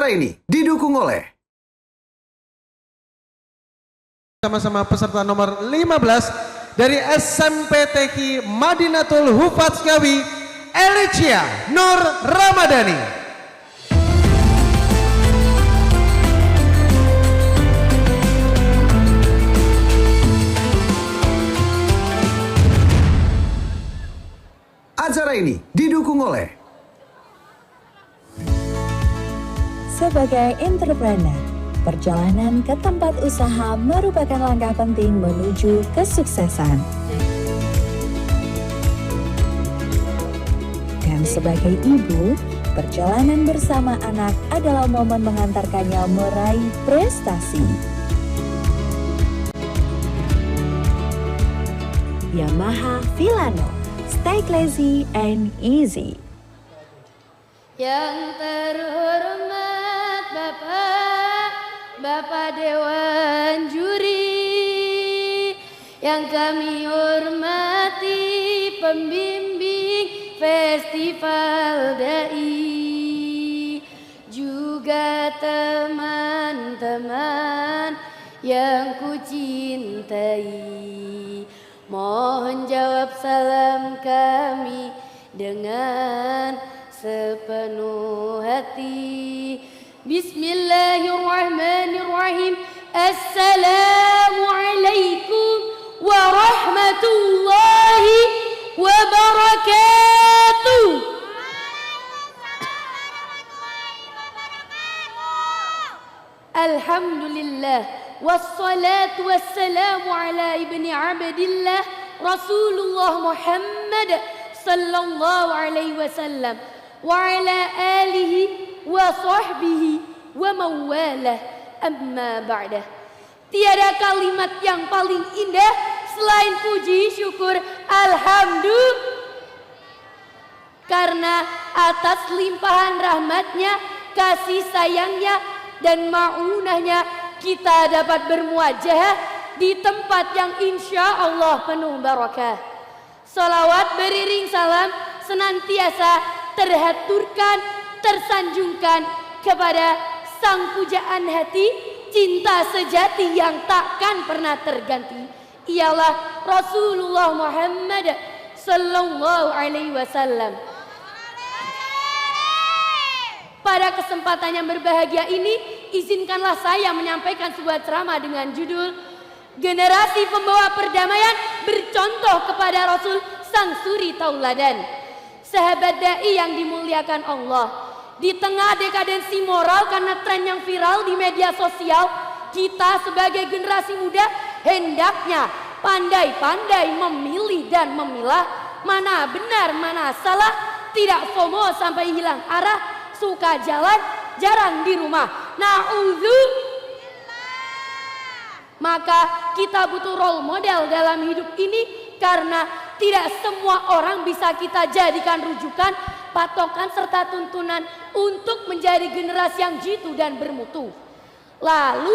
Acara ini didukung oleh sama-sama peserta nomor 15 dari SMPTQ Madinatul Hufaz Ngawi, Elicia Nur Ramadhani. Acara ini didukung oleh sebagai entrepreneur, perjalanan ke tempat usaha merupakan langkah penting menuju kesuksesan. Dan sebagai ibu, perjalanan bersama anak adalah momen mengantarkannya meraih prestasi. Yamaha Filano, stay classy and easy. Yang terhormat Bapak Dewan Juri, yang kami hormati pembimbing Festival Dai, juga teman-teman yang ku cintai. Mohon jawab salam kami dengan sepenuh hati. Bismillahirrahmanirrahim. Assalamualaikum warahmatullahi wabarakatuh. Alhamdulillah, wassalatu wassalamu ala ibni abdillah Rasulullah Muhammad sallallahu alaihi wasallam wa ala alihi wa sahbihi wa mawalah, amma ba'dah. Tiada kalimat yang paling indah selain puji syukur alhamdulillah, karena atas limpahan rahmatnya, kasih sayangnya dan ma'unahnya kita dapat bermuajah di tempat yang insya Allah penuh barakah. Salawat beriring salam senantiasa terhaturkan, tersanjungkan kepada sang pujaan hati, cinta sejati yang takkan pernah terganti, ialah Rasulullah Muhammad sallallahu alaihi wasallam. Pada kesempatan yang berbahagia ini, izinkanlah saya menyampaikan sebuah ceramah dengan judul Generasi Pembawa Perdamaian Bercontoh kepada Rasul Sang Suri Tauladan. Sahabat dai yang dimuliakan Allah, di tengah dekadensi moral karena tren yang viral di media sosial, kita sebagai generasi muda hendaknya pandai-pandai memilih dan memilah mana benar, mana salah, tidak FOMO sampai hilang arah, suka jalan, jarang di rumah. Na'udzubillah. Maka kita butuh role model dalam hidup ini, karena tidak semua orang bisa kita jadikan rujukan, patokan serta tuntunan untuk menjadi generasi yang jitu dan bermutu. Lalu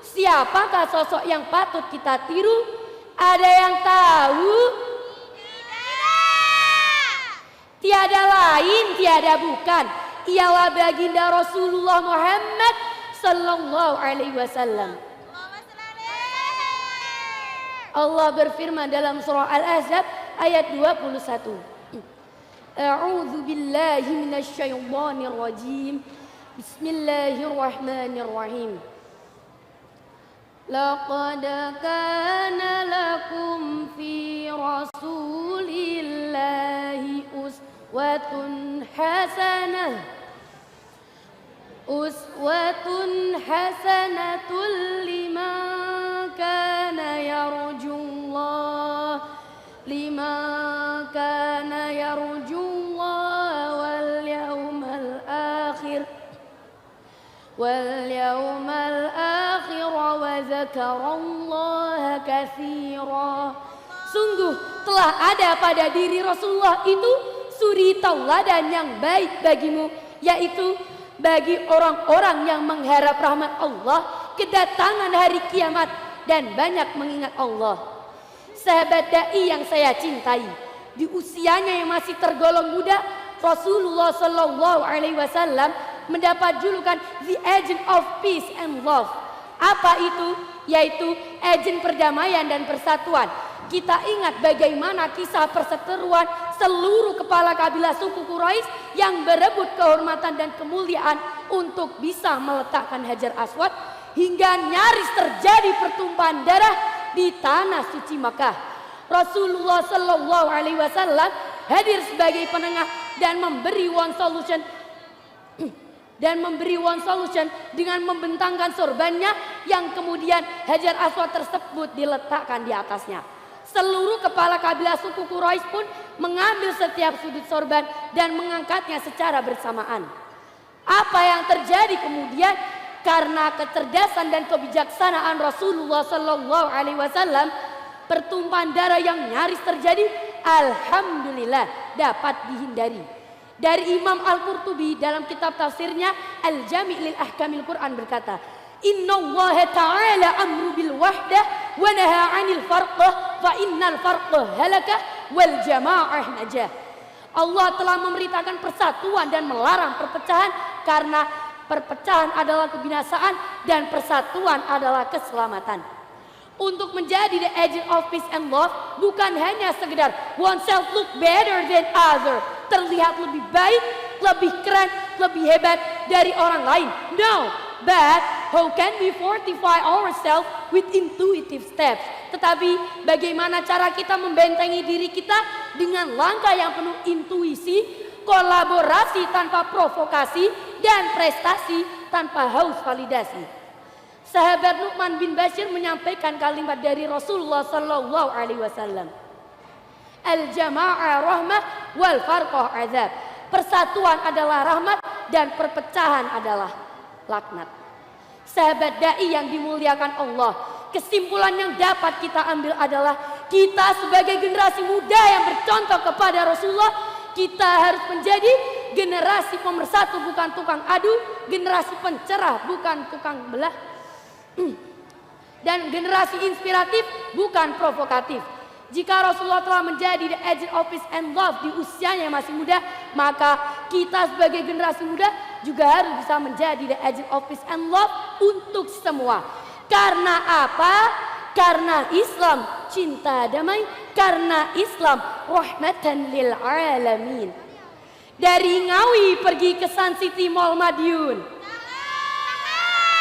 siapakah sosok yang patut kita tiru? Ada yang tahu? Tiada lain, tiada bukan, ialah baginda Rasulullah Muhammad sallallahu alaihi wasallam. Allah berfirman dalam surah Al-Ahzab ayat 21. A'udzu billahi minasyaitonir rajim. Bismillahirrahmanirrahim. Laqad kana lakum fi rasulillahi uswatun hasanah. Uswatun hasanatul liman kana yarjullah wal yawmal akhir wa dzakarallaha katsira. Sungguh telah ada pada diri Rasulullah itu suri tauladan yang baik bagimu, yaitu bagi orang-orang yang mengharap rahmat Allah, kedatangan hari kiamat, dan banyak mengingat Allah. Sahabat dai yang saya cintai, di usianya yang masih tergolong muda, Rasulullah sallallahu alaihi wasallam mendapat julukan The Agent of Peace and Love. Apa itu? Yaitu agen perdamaian dan persatuan. Kita ingat bagaimana kisah perseteruan seluruh kepala kabilah suku Quraisy yang berebut kehormatan dan kemuliaan untuk bisa meletakkan Hajar Aswad hingga nyaris terjadi pertumpahan darah di tanah suci Makkah. Rasulullah Shallallahu Alaihi Wasallam hadir sebagai penengah dan memberi one solution dengan membentangkan sorbannya yang kemudian Hajar Aswad tersebut diletakkan di atasnya. Seluruh kepala kabilah suku Quraisy pun mengambil setiap sudut sorban dan mengangkatnya secara bersamaan. Apa yang terjadi kemudian? Karena kecerdasan dan kebijaksanaan Rasulullah Shallallahu Alaihi Wasallam, pertumpahan darah yang nyaris terjadi alhamdulillah dapat dihindari. Dari Imam Al-Qurtubi dalam kitab tafsirnya Al-Jami' lil Ahkamil Quran berkata, Inna Allah ta'ala amru bil wahdah wa naha 'anil farqah fa innal farqah halakah wal jama'ah najah. Allah telah memberitakan persatuan dan melarang perpecahan karena perpecahan adalah kebinasaan dan persatuan adalah keselamatan. Untuk menjadi the agent of peace and love bukan hanya sekedar oneself look better than other, terlihat lebih baik, lebih keren, lebih hebat dari orang lain. No, but how can we fortify ourselves with intuitive steps? Tetapi bagaimana cara kita membentengi diri kita dengan langkah yang penuh intuisi, kolaborasi tanpa provokasi, dan prestasi tanpa haus validasi. Sahabat Nu'man bin Bashir menyampaikan kalimat dari Rasulullah Sallallahu Alaihi Wasallam. Al-jama'ah rahmah wal farqah azab. Persatuan adalah rahmat dan perpecahan adalah laknat. Sahabat dai yang dimuliakan Allah, kesimpulan yang dapat kita ambil adalah kita sebagai generasi muda yang bercontoh kepada Rasulullah, kita harus menjadi generasi pemersatu bukan tukang adu, generasi pencerah bukan tukang belah, dan generasi inspiratif bukan provokatif. Jika Rasulullah telah menjadi the agent of peace and love di usianya yang masih muda, maka kita sebagai generasi muda juga harus bisa menjadi the agent of peace and love untuk semua. Karena apa? Karena Islam cinta damai, karena Islam rahmatan lil alamin. Dari Ngawi pergi ke Sun City Mall Madiun,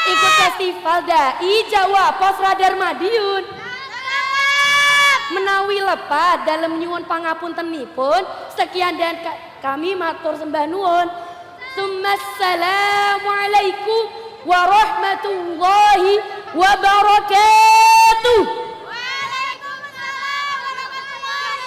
ikut festival Dai Jawa Pos Radar Madiun. Menawi lepat dalam nyuwun pangapuntenipun, sekian dan kami matur sembah nuwun. Assalamualaikum warahmatullahi wabarakatuh. Waalaikumsalam warahmatullahi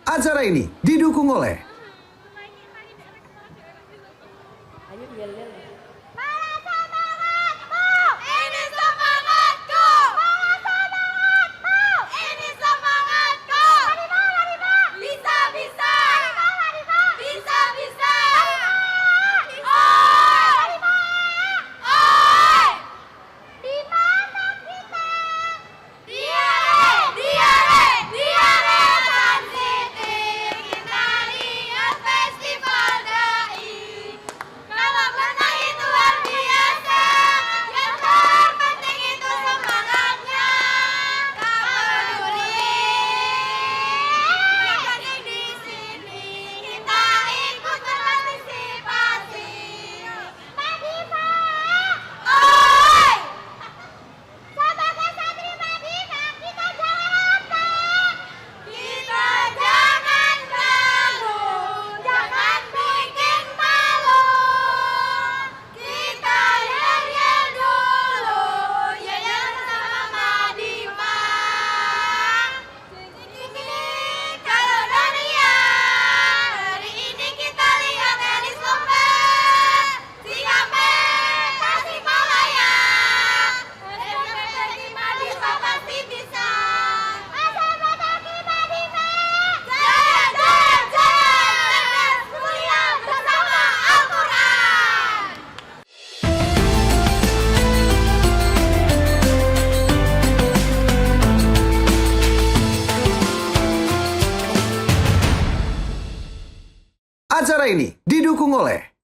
wabarakatuh. Acara ini didukung oleh Ini semangatku. Ini semangatku. Bisa bisa. Bisa bisa. Oi. Oi. Di mana kita? Diare Sun City. Kita di Acara ini didukung oleh